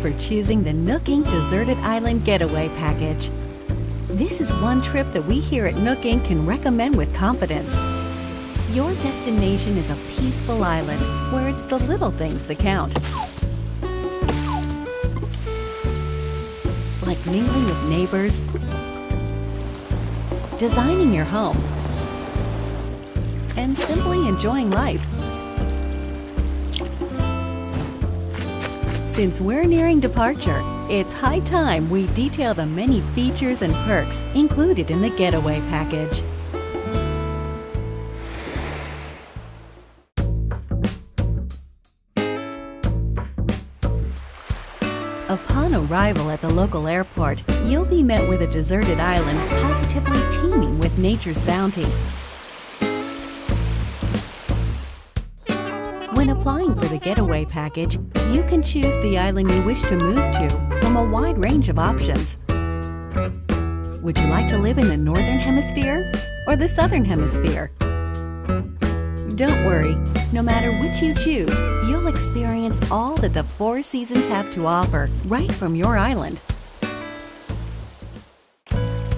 for choosing the Nook Inc. Deserted Island Getaway Package. This is one trip that we here at Nook Inc. can recommend with confidence. Your destination is a peaceful island where it's the little things that count. Like mingling with neighbors, designing your home, and simply enjoying life. Since we're nearing departure, it's high time we detail the many features and perks included in the Getaway Package. Upon arrival at the local airport, you'll be met with a deserted island positively teeming with nature's bounty. When applying for the Getaway Package, you can choose the island you wish to move to from a wide range of options. Would you like to live in the Northern Hemisphere or the Southern Hemisphere? Don't worry, no matter which you choose, you'll experience all that the four seasons have to offer right from your island.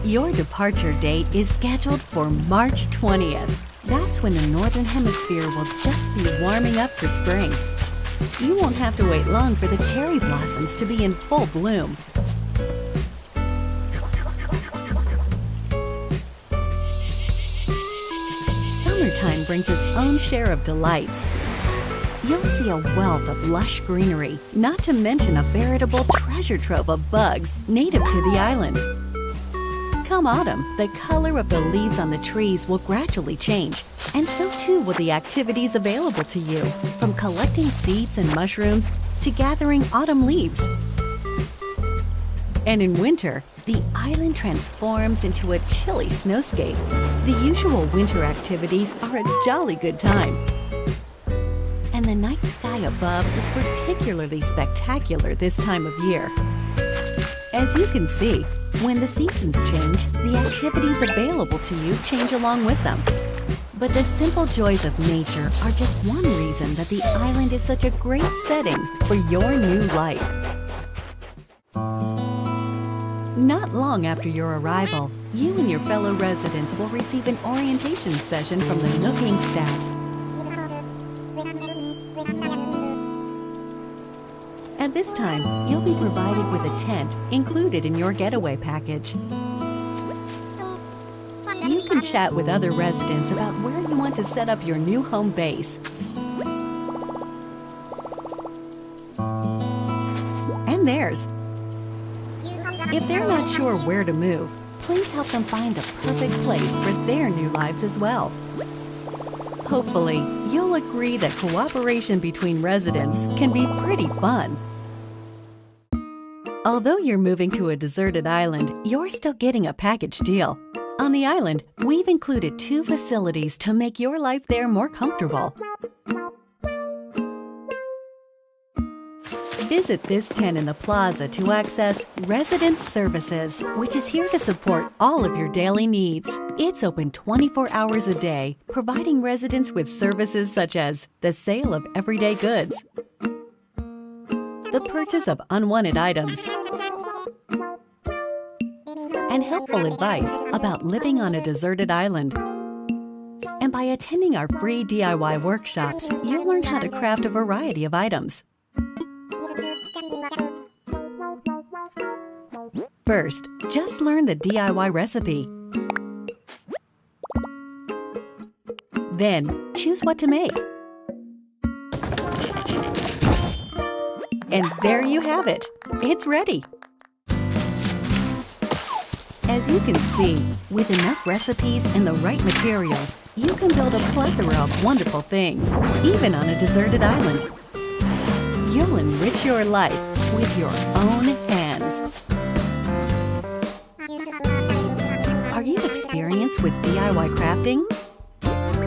Your departure date is scheduled for March 20th. That's when the Northern Hemisphere will just be warming up for spring. You won't have to wait long for the cherry blossoms to be in full bloom. Summertime brings its own share of delights. You'll see a wealth of lush greenery, not to mention a veritable treasure trove of bugs native to the island. Come autumn, the color of the leaves on the trees will gradually change, and so too will the activities available to you, from collecting seeds and mushrooms to gathering autumn leaves. And in winter, the island transforms into a chilly snowscape. The usual winter activities are a jolly good time. And the night sky above is particularly spectacular this time of year. As you can see, when the seasons change, the activities available to you change along with them. But the simple joys of nature are just one reason that the island is such a great setting for your new life. Not long after your arrival, you and your fellow residents will receive an orientation session from the Nook Inc. staff. At this time, you'll be provided with a tent included in your getaway package. You can chat with other residents about where you want to set up your new home base. And theirs. If they're not sure where to move, please help them find the perfect place for their new lives as well. Hopefully, you'll agree that cooperation between residents can be pretty fun. Although you're moving to a deserted island, you're still getting a package deal. On the island, we've included 2 facilities to make your life there more comfortable. Visit this tent in the plaza to access Resident Services, which is here to support all of your daily needs. It's open 24 hours a day, providing residents with services such as the sale of everyday goods, the purchase of unwanted items, and helpful advice about living on a deserted island. And by attending our free DIY workshops, you'll learn how to craft a variety of items. First, just learn the DIY recipe. Then, choose what to make. And there you have it. It's ready. As you can see, with enough recipes and the right materials, you can build a plethora of wonderful things, even on a deserted island. You'll enrich your life with your own hands. Are you experienced with DIY crafting?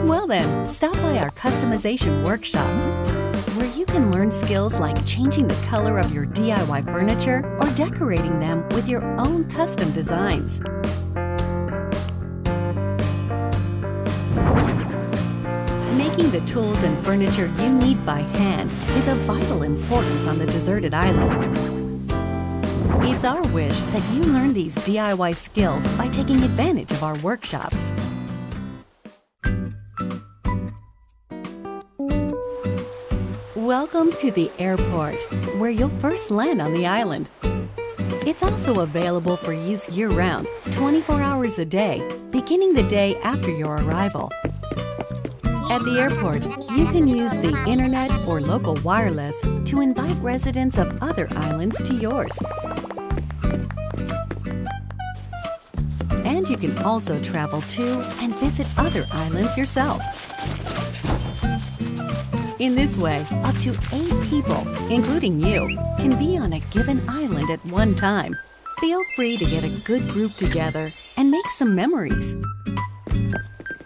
Well then, stop by our customization workshop, where you can learn skills like changing the color of your DIY furniture or decorating them with your own custom designs. Making the tools and furniture you need by hand is of vital importance on the deserted island. It's our wish that you learn these DIY skills by taking advantage of our workshops. Welcome to the airport, where you'll first land on the island. It's also available for use year-round, 24 hours a day, beginning the day after your arrival. At the airport, you can use the internet or local wireless to invite residents of other islands to yours. And you can also travel to and visit other islands yourself. In this way, up to 8 people, including you, can be on a given island at one time. Feel free to get a good group together and make some memories.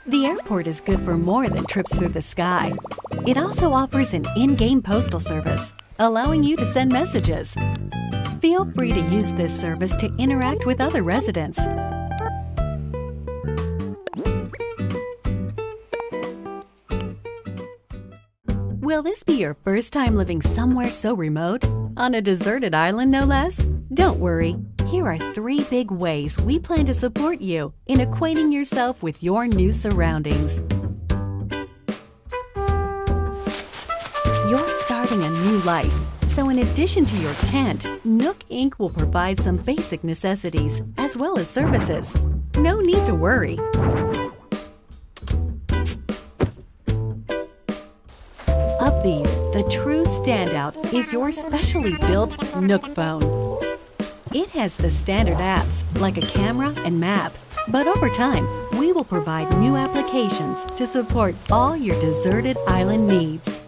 The airport is good for more than trips through the sky. It also offers an in-game postal service, allowing you to send messages. Feel free to use this service to interact with other residents. Will this be your first time living somewhere so remote? On a deserted island, no less? Don't worry. Here are 3 big ways we plan to support you in acquainting yourself with your new surroundings. You're starting a new life, so in addition to your tent, Nook Inc. will provide some basic necessities as well as services. No need to worry. Of these, the true standout is your specially built Nook phone. It has the standard apps like a camera and map, but over time, we will provide new applications to support all your deserted island needs.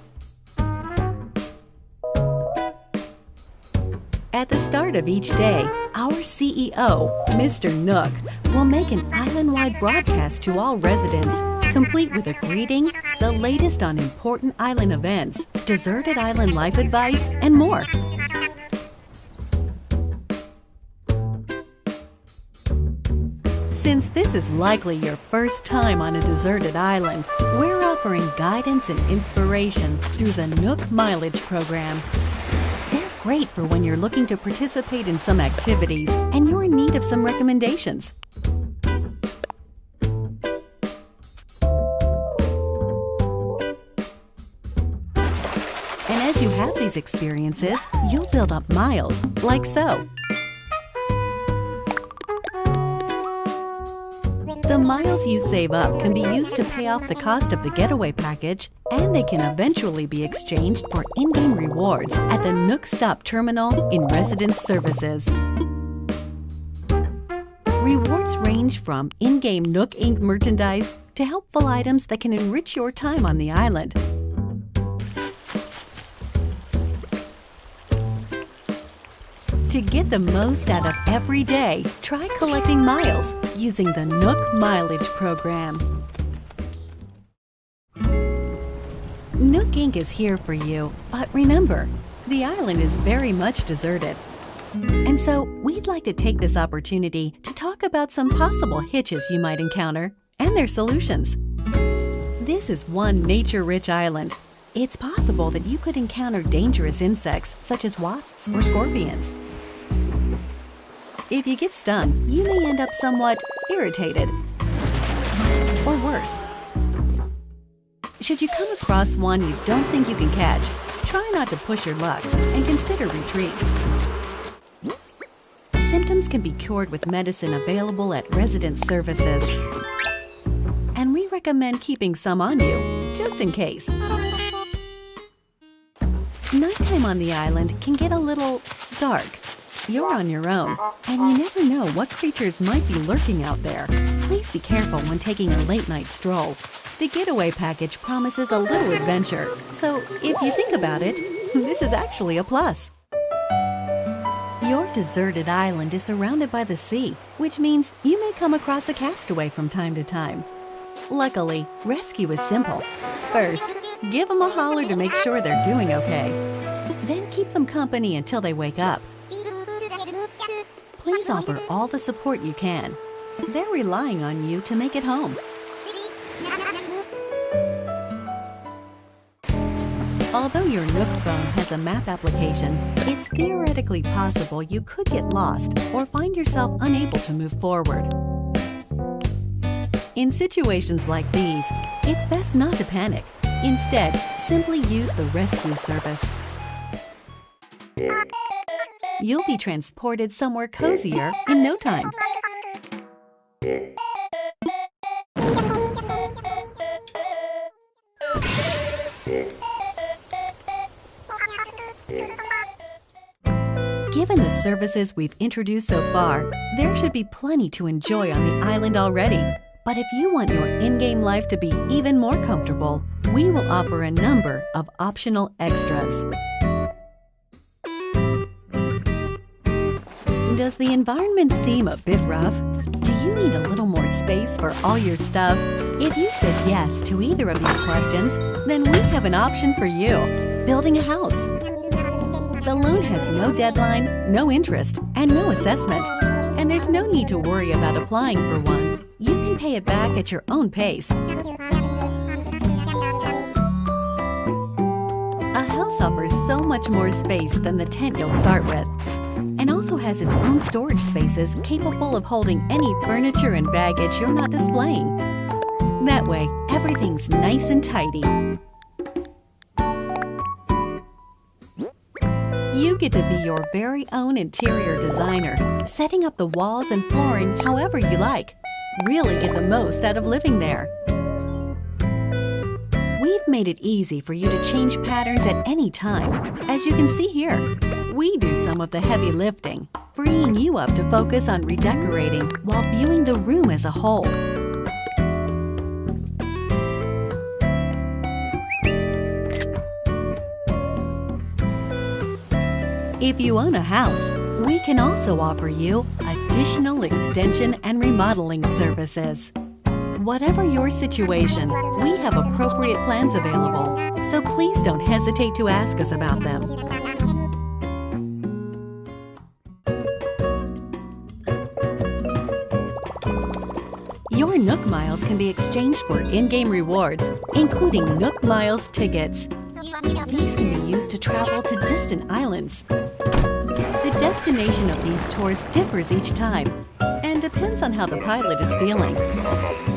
At the start of each day, our CEO, Mr. Nook, will make an island-wide broadcast to all residents, complete with a greeting, the latest on important island events, deserted island life advice, and more. Since this is likely your first time on a deserted island, we're offering guidance and inspiration through the Nook Mileage program. They're great for when you're looking to participate in some activities and you're in need of some recommendations. And as you have these experiences, you'll build up miles, like so. The miles you save up can be used to pay off the cost of the getaway package, and they can eventually be exchanged for in-game rewards at the Nook Stop Terminal in Residence Services. Rewards range from in-game Nook Inc. merchandise to helpful items that can enrich your time on the island. To get the most out of every day, try collecting miles using the Nook Mileage program. Nook Inc. is here for you, but remember, the island is very much deserted. And so we'd like to take this opportunity to talk about some possible hitches you might encounter and their solutions. This is one nature-rich island. It's possible that you could encounter dangerous insects such as wasps or scorpions. If you get stung, you may end up somewhat irritated, or worse. Should you come across one you don't think you can catch, try not to push your luck and consider retreat. Symptoms can be cured with medicine available at resident services, and we recommend keeping some on you, just in case. Nighttime on the island can get a little dark. You're on your own, and you never know what creatures might be lurking out there. Please be careful when taking a late-night stroll. The getaway package promises a little adventure, so if you think about it, this is actually a plus. Your deserted island is surrounded by the sea, which means you may come across a castaway from time to time. Luckily, rescue is simple. First, give them a holler to make sure they're doing okay. Then keep them company until they wake up. Please offer all the support you can. They're relying on you to make it home. Although your Nook phone has a map application, it's theoretically possible you could get lost or find yourself unable to move forward. In situations like these, it's best not to panic. Instead, simply use the rescue service. You'll be transported somewhere cozier in no time. Given the services we've introduced so far, there should be plenty to enjoy on the island already. But if you want your in-game life to be even more comfortable, we will offer a number of optional extras. Does the environment seem a bit rough? Do you need a little more space for all your stuff? If you said yes to either of these questions, then we have an option for you: building a house. The loan has no deadline, no interest, and no assessment. And there's no need to worry about applying for one. You can pay it back at your own pace. A house offers so much more space than the tent you'll start with, and also has its own storage spaces capable of holding any furniture and baggage you're not displaying. That way, everything's nice and tidy. You get to be your very own interior designer, setting up the walls and flooring however you like. Really get the most out of living there. We've made it easy for you to change patterns at any time. As you can see here, we do some of the heavy lifting, freeing you up to focus on redecorating while viewing the room as a whole. If you own a house, we can also offer you additional extension and remodeling services. Whatever your situation, we have appropriate plans available, so please don't hesitate to ask us about them. Your Nook Miles can be exchanged for in-game rewards, including Nook Miles tickets. These can be used to travel to distant islands. The destination of these tours differs each time and depends on how the pilot is feeling.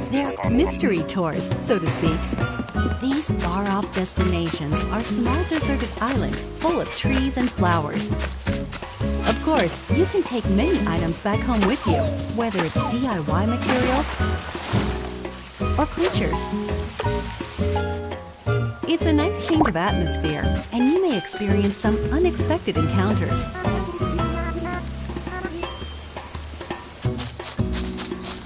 They're mystery tours, so to speak. These far-off destinations are small deserted islands full of trees and flowers. Of course, you can take many items back home with you, whether it's DIY materials or creatures. It's a nice change of atmosphere, and you may experience some unexpected encounters.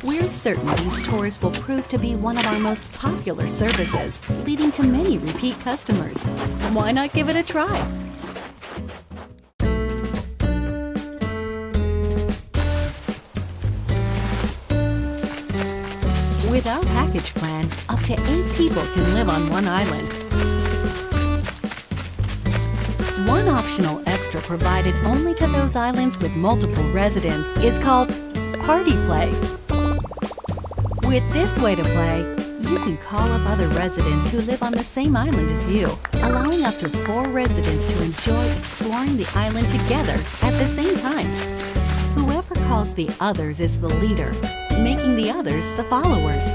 We're certain these tours will prove to be one of our most popular services, leading to many repeat customers. Why not give it a try? With our package plan, up to 8 people can live on one island. One optional extra provided only to those islands with multiple residents is called Party Play. With this way to play, you can call up other residents who live on the same island as you, allowing up to 4 residents to enjoy exploring the island together at the same time. Whoever calls the others is the leader, making the others the followers.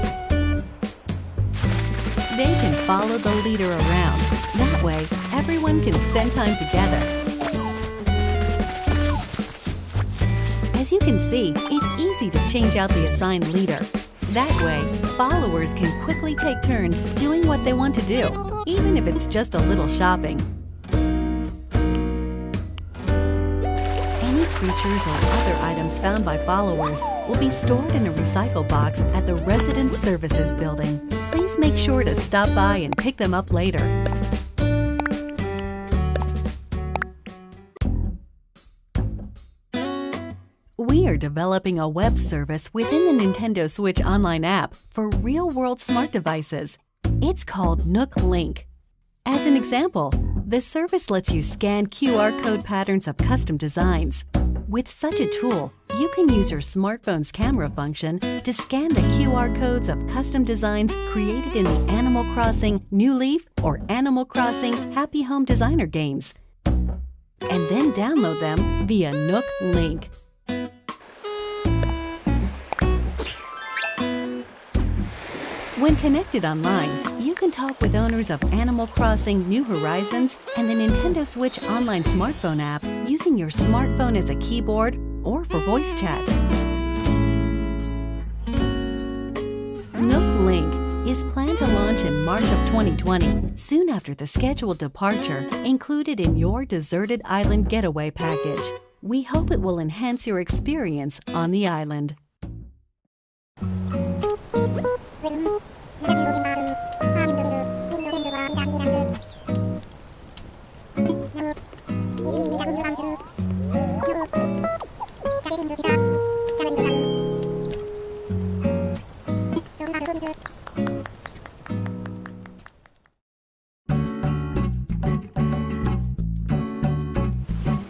They can follow the leader around. That way, everyone can spend time together. As you can see, it's easy to change out the assigned leader. That way, followers can quickly take turns doing what they want to do, even if it's just a little shopping. Any creatures or other items found by followers will be stored in a recycle box at the Resident Services building. Please make sure to stop by and pick them up later. We are developing a web service within the Nintendo Switch Online app for real-world smart devices. It's called Nook Inc. As an example, the service lets you scan QR code patterns of custom designs. With such a tool, you can use your smartphone's camera function to scan the QR codes of custom designs created in the Animal Crossing New Leaf or Animal Crossing Happy Home Designer games, and then download them via Nook Link. When connected online, you can talk with owners of Animal Crossing New Horizons and the Nintendo Switch online smartphone app using your smartphone as a keyboard or for voice chat. Nook Link is planned to launch in March of 2020, soon after the scheduled departure included in your Deserted Island Getaway Package. We hope it will enhance your experience on the island.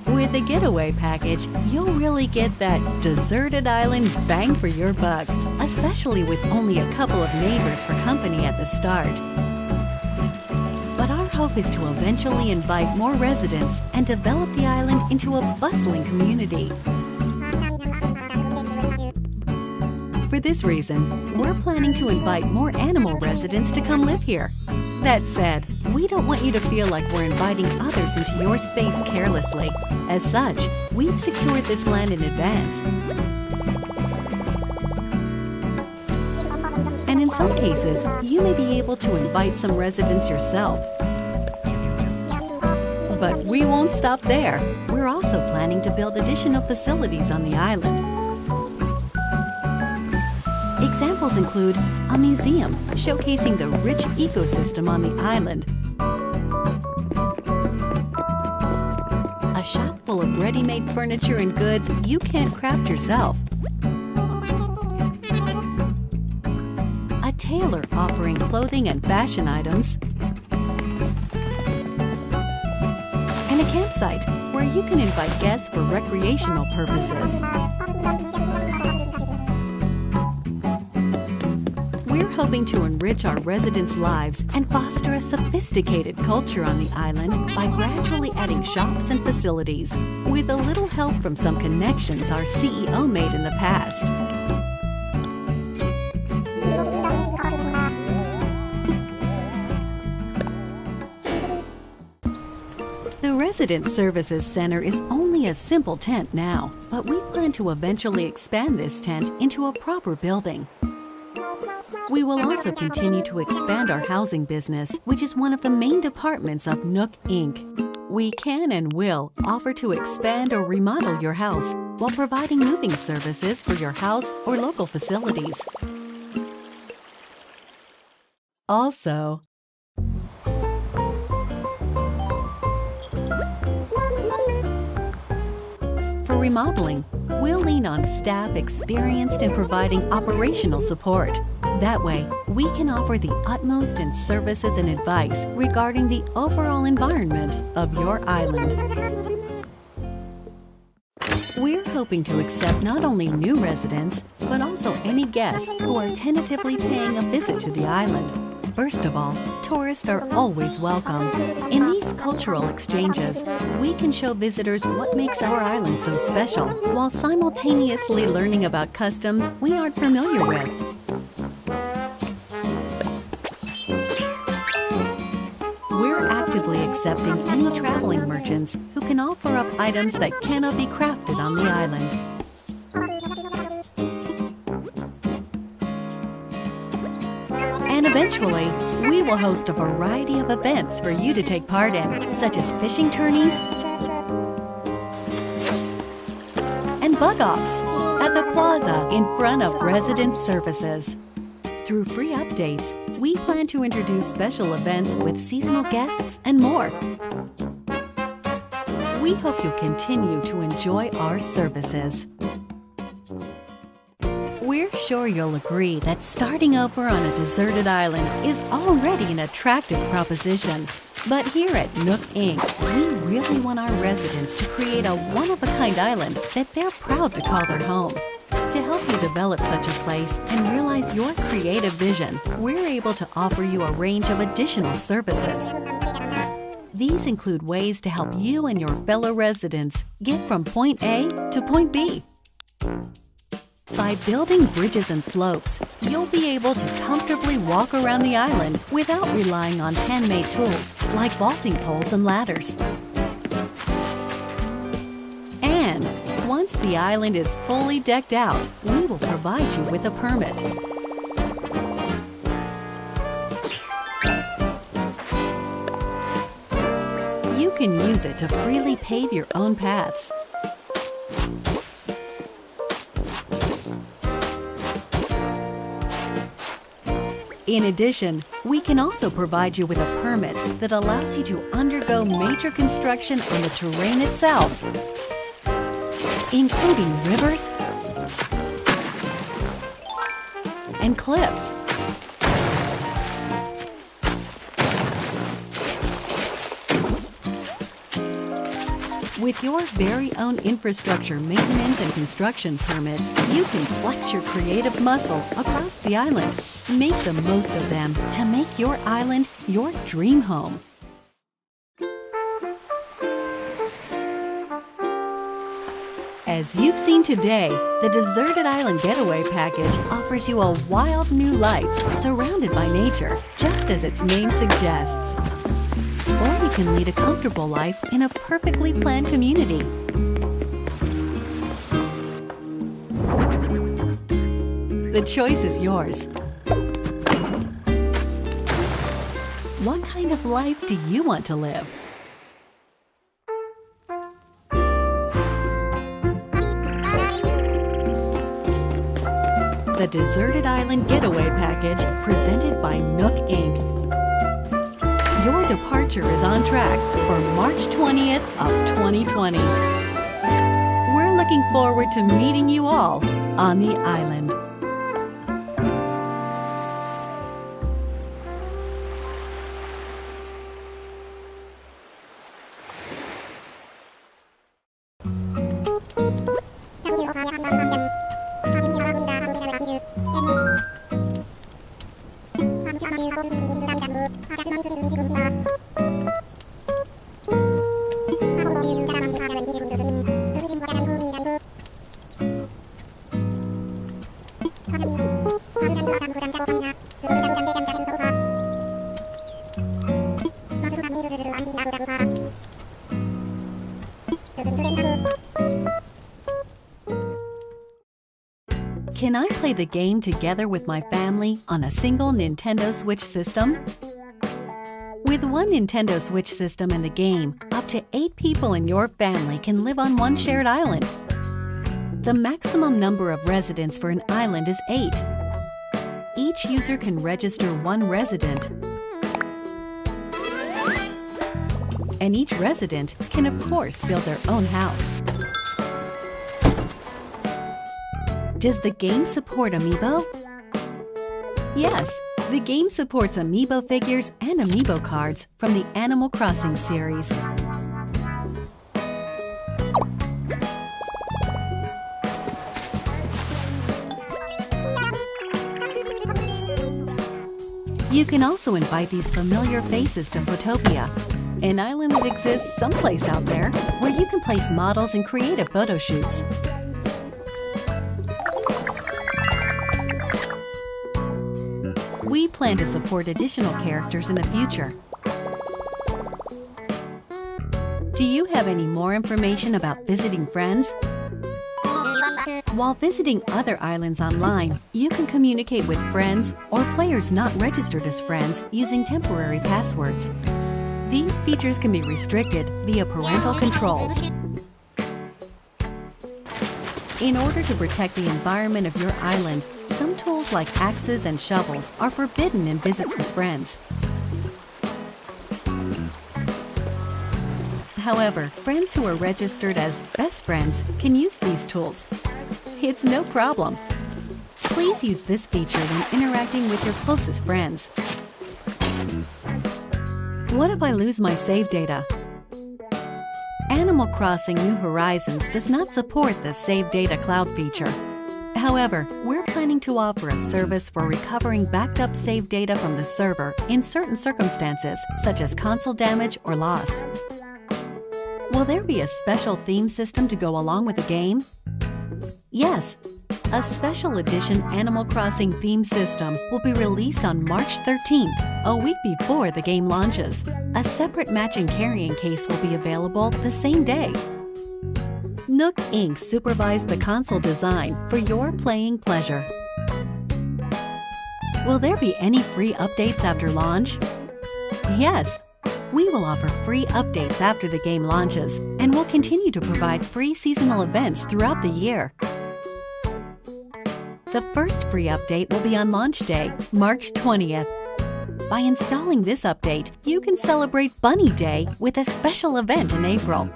With the Getaway Package, you'll really get that deserted island bang for your buck, especially with only a couple of neighbors for company at the start. But our hope is to eventually invite more residents and develop the island into a bustling community. For this reason, we're planning to invite more animal residents to come live here. That said, we don't want you to feel like we're inviting others into your space carelessly. As such, we've secured this land in advance. And in some cases, you may be able to invite some residents yourself. But we won't stop there. We're also planning to build additional facilities on the island. Examples include a museum showcasing the rich ecosystem on the island, a shop full of ready-made furniture and goods you can't craft yourself, a tailor offering clothing and fashion items, and a campsite where you can invite guests for recreational purposes. We're hoping to enrich our residents' lives and foster a sophisticated culture on the island by gradually adding shops and facilities, with a little help from some connections our CEO made in the past. The Resident Services Center is only a simple tent now, but we plan to eventually expand this tent into a proper building. We will also continue to expand our housing business, which is one of the main departments of Nook Inc. We can and will offer to expand or remodel your house while providing moving services for your house or local facilities. Also, for remodeling, we'll lean on staff experienced in providing operational support. That way, we can offer the utmost in services and advice regarding the overall environment of your island. We're hoping to accept not only new residents, but also any guests who are tentatively paying a visit to the island. First of all, tourists are always welcome. In these cultural exchanges, we can show visitors what makes our island so special, while simultaneously learning about customs we aren't familiar with. We're actively accepting any traveling merchants who can offer up items that cannot be crafted on the island. And eventually, we will host a variety of events for you to take part in, such as fishing tourneys and bug-offs at the plaza in front of Resident Services. Through free updates, we plan to introduce special events with seasonal guests and more. We hope you'll continue to enjoy our services. We're sure you'll agree that starting over on a deserted island is already an attractive proposition. But here at Nook Inc., we really want our residents to create a one-of-a-kind island that they're proud to call their home. To help you develop such a place and realize your creative vision, we're able to offer you a range of additional services. These include ways to help you and your fellow residents get from point A to point B. By building bridges and slopes, you'll be able to comfortably walk around the island without relying on handmade tools like vaulting poles and ladders. And once the island is fully decked out, we will provide you with a permit. You can use it to freely pave your own paths. In addition, we can also provide you with a permit that allows you to undergo major construction on the terrain itself, including rivers and cliffs. With your very own infrastructure maintenance and construction permits, you can flex your creative muscle across the island. Make the most of them to make your island your dream home. As you've seen today, the Deserted Island Getaway Package offers you a wild new life surrounded by nature, just as its name suggests. Or you can lead a comfortable life in a perfectly planned community. The choice is yours. What kind of life do you want to live? The Deserted Island Getaway Package, presented by Nook Inc. Your departure is on track for March 20th of 2020. We're looking forward to meeting you all on the island. Can I play the game together with my family on a single Nintendo Switch system? With one Nintendo Switch system and the game, up to 8 people in your family can live on one shared island. The maximum number of residents for an island is 8. Each user can register one resident, and each resident can, of course, build their own house. Does the game support Amiibo? Yes, the game supports Amiibo figures and Amiibo cards from the Animal Crossing series. You can also invite these familiar faces to Photopia, an island that exists someplace out there where you can place models and creative photo shoots. We plan to support additional characters in the future. Do you have any more information about visiting friends? While visiting other islands online, you can communicate with friends or players not registered as friends using temporary passwords. These features can be restricted via parental controls. In order to protect the environment of your island, some tools like axes and shovels are forbidden in visits with friends. However, friends who are registered as best friends can use these tools. It's no problem. Please use this feature when interacting with your closest friends. What if I lose my save data? Animal Crossing New Horizons does not support the Save Data Cloud feature. However, we're planning to offer a service for recovering backed up save data from the server in certain circumstances, such as console damage or loss. Will there be a special theme system to go along with the game? Yes. A special edition Animal Crossing theme system will be released on March 13th, a week before the game launches. A separate matching carrying case will be available the same day. Nook Inc. supervised the console design for your playing pleasure. Will there be any free updates after launch? Yes. We will offer free updates after the game launches, and will continue to provide free seasonal events throughout the year. The first free update will be on launch day, March 20th. By installing this update, you can celebrate Bunny Day with a special event in April.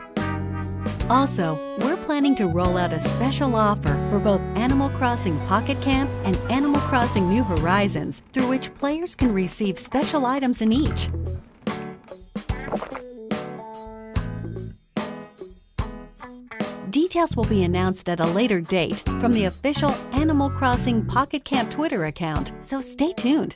Also, we're planning to roll out a special offer for both Animal Crossing Pocket Camp and Animal Crossing New Horizons, through which players can receive special items in each. Details will be announced at a later date from the official Animal Crossing Pocket Camp Twitter account, so stay tuned.